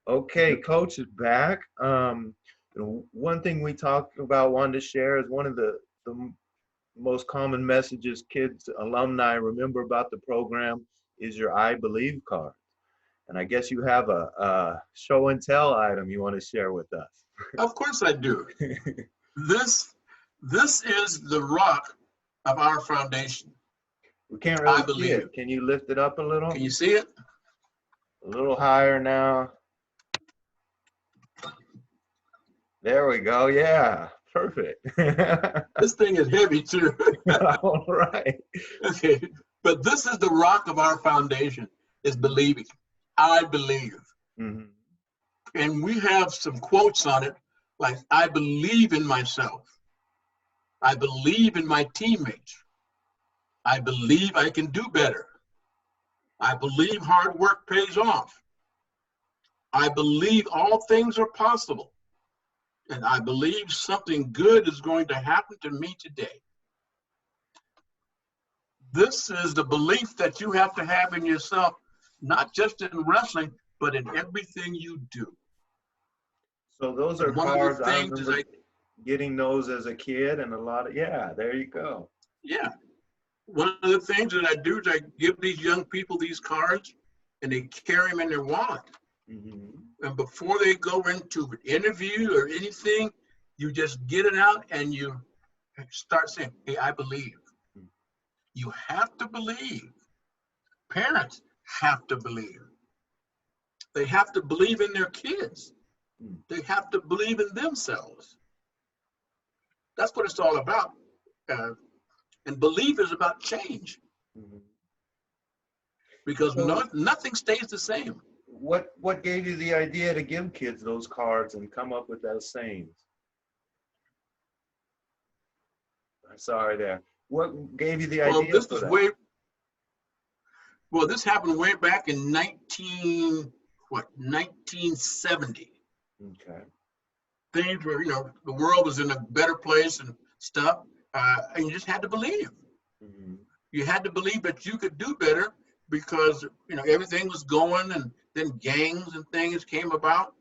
Okay, Coach is back. One thing we talked about, wanted to share, is one of the most common messages kids, alumni remember about the program is your I believe card. And I guess you have a show and tell item you want to share with us. Of course I do. This this is the rock of our foundation. We can't I really see believe. it. Can you lift it up a little? Can you see it? A little higher now. There we go. Yeah, perfect. This thing is heavy too. All right. Okay, but this is the rock of our foundation, is believing. I believe. Mm-hmm. And we have some quotes on it, like, I believe in myself. I believe in my teammates. I believe I can do better. I believe hard work pays off. I believe all things are possible. And I believe something good is going to happen to me today. This is the belief that you have to have in yourself, not just in wrestling, but in everything you do. So those are cards. I remember getting those as a kid, and a lot of, yeah, there you go. Yeah. One of the things that I do is I give these young people these cards, and they carry them in their wallet. Mm-hmm. And before they go into an interview or anything, you just get it out and you start saying, hey, I believe. Mm-hmm. You have to believe. Parents have to believe. They have to believe in their kids. Mm-hmm. They have to believe in themselves. That's what it's all about. And belief is about change. Mm-hmm. Because nothing stays the same. What gave you the idea to give kids those cards and come up with those sayings? I'm sorry there. What gave you the idea for that? This happened way back in 1970. Okay. Things were, the world was in a better place and stuff, and you just had to believe. Mm-hmm. You had to believe that you could do better because, everything was going, and then gangs and things came about.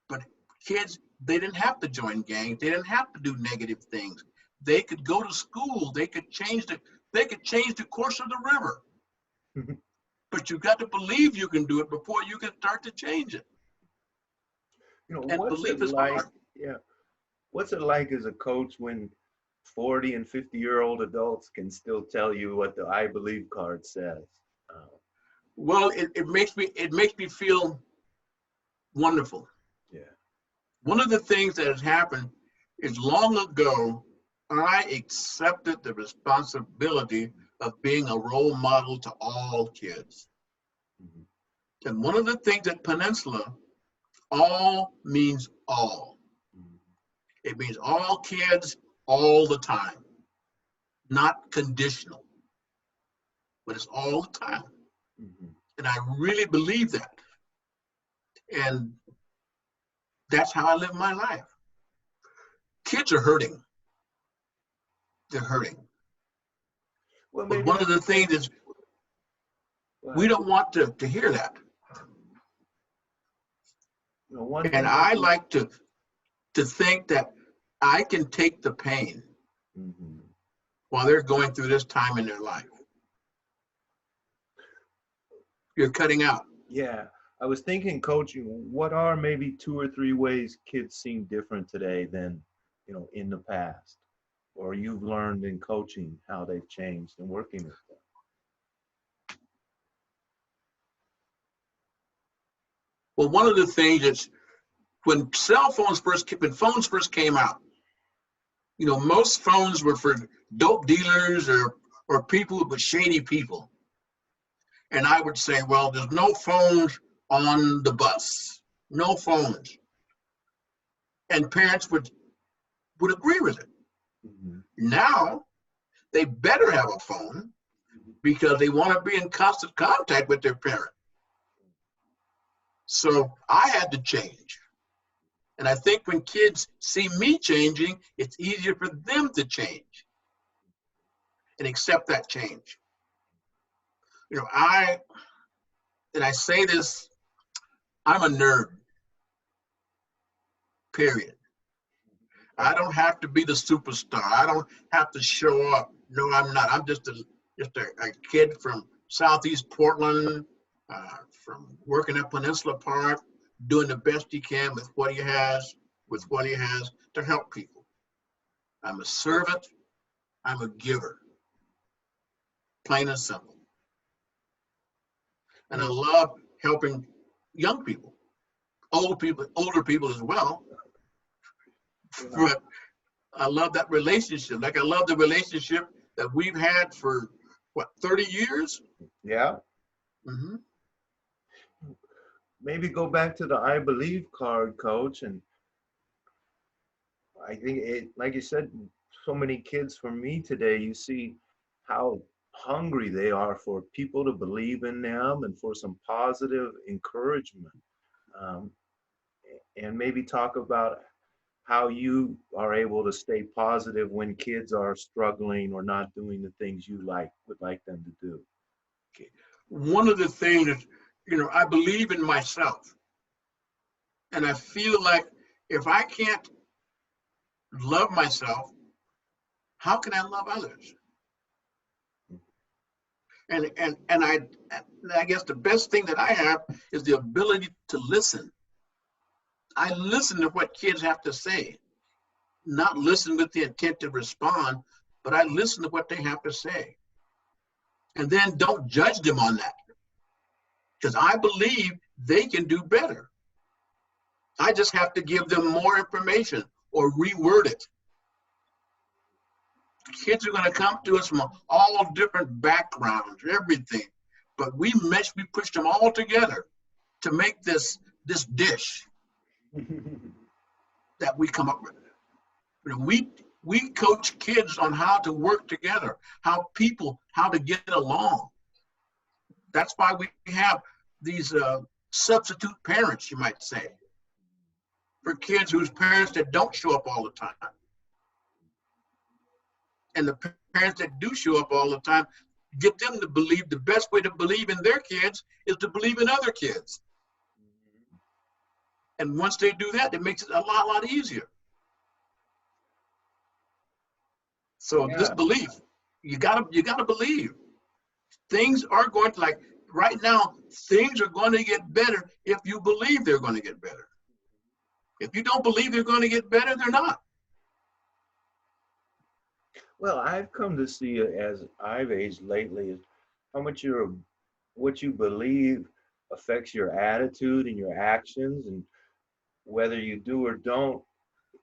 But kids, they didn't have to join gangs. They didn't have to do negative things. They could go to school. They could change the course of the river. Mm-hmm. But you got to believe you can do it before you can start to change it. What's it like? Yeah. What's it like as a coach when 40 and 50-year-old adults can still tell you what the I believe card says? Well, it makes me feel wonderful. Yeah. One of the things that has happened is, long ago, I accepted the responsibility of being a role model to all kids. Mm-hmm. And one of the things at Peninsula, all means all. Mm-hmm. It means all kids all the time, not conditional, but it's all the time. Mm-hmm. And I really believe that. And that's how I live my life. Kids are hurting. They're hurting. Well, but one of the things is, we don't want to hear that. And I like to think that I can take the pain. Mm-hmm. While they're going through this time in their life. You're cutting out. Yeah. I was thinking, Coach, what are maybe 2 or 3 ways kids seem different today than, in the past? Or you've learned in coaching how they've changed and working with them? Well, one of the things is, when phones first came out, most phones were for dope dealers or people with shady people. And I would say, well, there's no phones on the bus, no phones. And parents would agree with it. Mm-hmm. Now, they better have a phone because they want to be in constant contact with their parent. So I had to change. And I think when kids see me changing, it's easier for them to change and accept that change. I say this I'm a nerd, period. I don't have to be the superstar. I don't have to show up. No, I'm not. I'm just a kid from Southeast Portland, from working at Peninsula Park, doing the best he can with what he has to help people. I'm a servant. I'm a giver, plain and simple. And I love helping young people, older people as well. But I love that relationship. Like I love the relationship that we've had for what, 30 years? Yeah. Mm-hmm. Maybe go back to the I believe card, coach. And I think it, like you said, so many kids for me today, you see how hungry they are for people to believe in them and for some positive encouragement. Um, and maybe talk about how you are able to stay positive when kids are struggling or not doing the things you would like them to do. Okay. One of the things is, I believe in myself. And I feel like if I can't love myself, how can I love others? And I guess the best thing that I have is the ability to listen. I listen to what kids have to say, not listen with the intent to respond, but I listen to what they have to say. And then don't judge them on that, because I believe they can do better. I just have to give them more information or reword it. Kids are going to come to us from all different backgrounds, everything, but we push them all together to make this dish that we come up with. We coach kids on how to work together, how to get along. That's why we have these substitute parents, you might say, for kids whose parents that don't show up all the time. And the parents that do show up all the time, get them to believe the best way to believe in their kids is to believe in other kids. And once they do that, it makes it a lot easier. So this belief, you gotta believe. Things are going to, like right now, things are going to get better if you believe they're going to get better. If you don't believe they're going to get better, they're not. Well, I've come to see it as I've aged lately is how much what you believe affects your attitude and your actions, and whether you do or don't,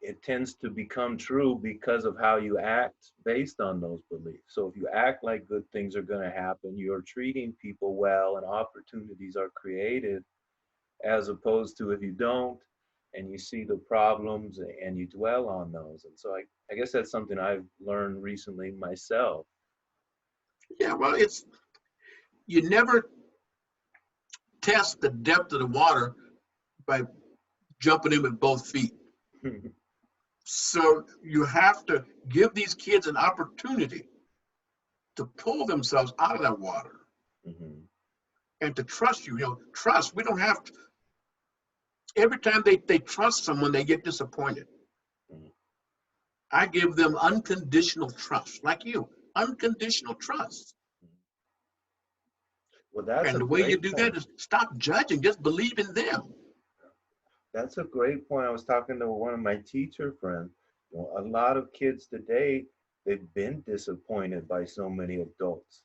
it tends to become true because of how you act based on those beliefs. So if you act like good things are going to happen, you're treating people well and opportunities are created, as opposed to if you don't and you see the problems and you dwell on those. And so I guess that's something I've learned recently myself. Yeah, well, you never test the depth of the water by jumping in with both feet. So you have to give these kids an opportunity to pull themselves out of that water. Mm-hmm. And to trust you. Trust. We don't have to. Every time they trust someone, they get disappointed. Mm-hmm. I give them unconditional trust, like you, unconditional trust. Well, that's and the way you do that is stop judging, just believe in them. That's a great point. I was talking to one of my teacher friends. A lot of kids today, they've been disappointed by so many adults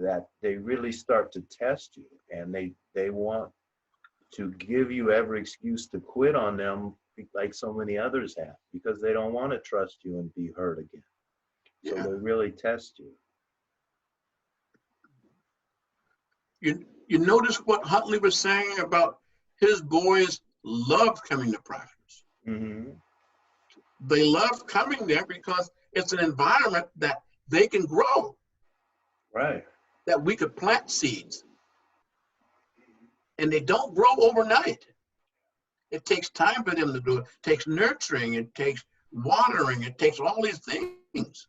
that they really start to test you, and they want to give you every excuse to quit on them, like so many others have, because they don't want to trust you and be hurt again. So they really test you. You notice what Huntley was saying about his boys love coming to practice. Mm-hmm. They love coming there because it's an environment that they can grow. Right. That we could plant seeds. And they don't grow overnight. It takes time for them to do it. It takes nurturing, it takes watering, it takes all these things.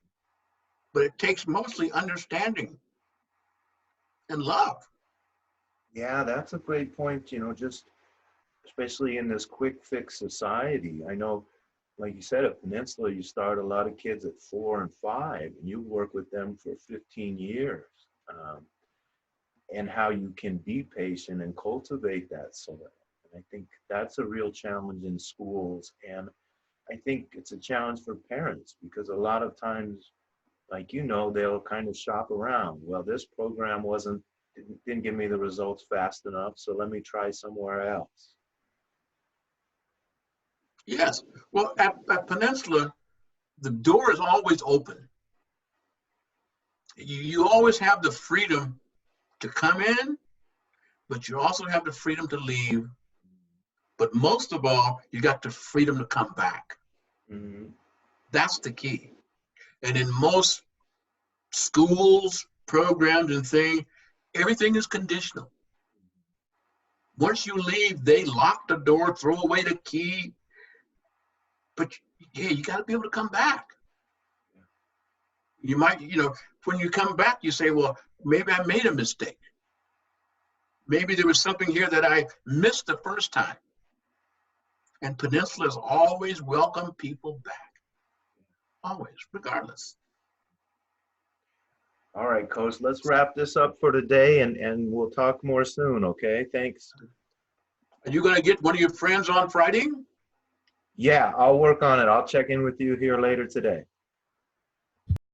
But it takes mostly understanding and love. Yeah, that's a great point. Just especially in this quick fix society. I know, like you said, at Peninsula, you start a lot of kids at 4 and 5, and you work with them for 15 years. And how you can be patient and cultivate that soil. And I think that's a real challenge in schools. And I think it's a challenge for parents because a lot of times, like, they'll kind of shop around. Well, this program didn't give me the results fast enough, so let me try somewhere else. Yes. Well, at Peninsula, the door is always open. You always have the freedom to come in, but you also have the freedom to leave. But most of all, you got the freedom to come back. Mm-hmm. That's the key. And in most schools, programs, and things, everything is conditional. Once you leave, they lock the door, throw away the key. But yeah, you got to be able to come back. You might, when you come back, you say, well, maybe I made a mistake. Maybe there was something here that I missed the first time. And Peninsula has always welcomed people back. Always, regardless. All right, Coach, let's wrap this up for today, and we'll talk more soon, okay? Thanks. Are you going to get one of your friends on Friday? Yeah, I'll work on it. I'll check in with you here later today.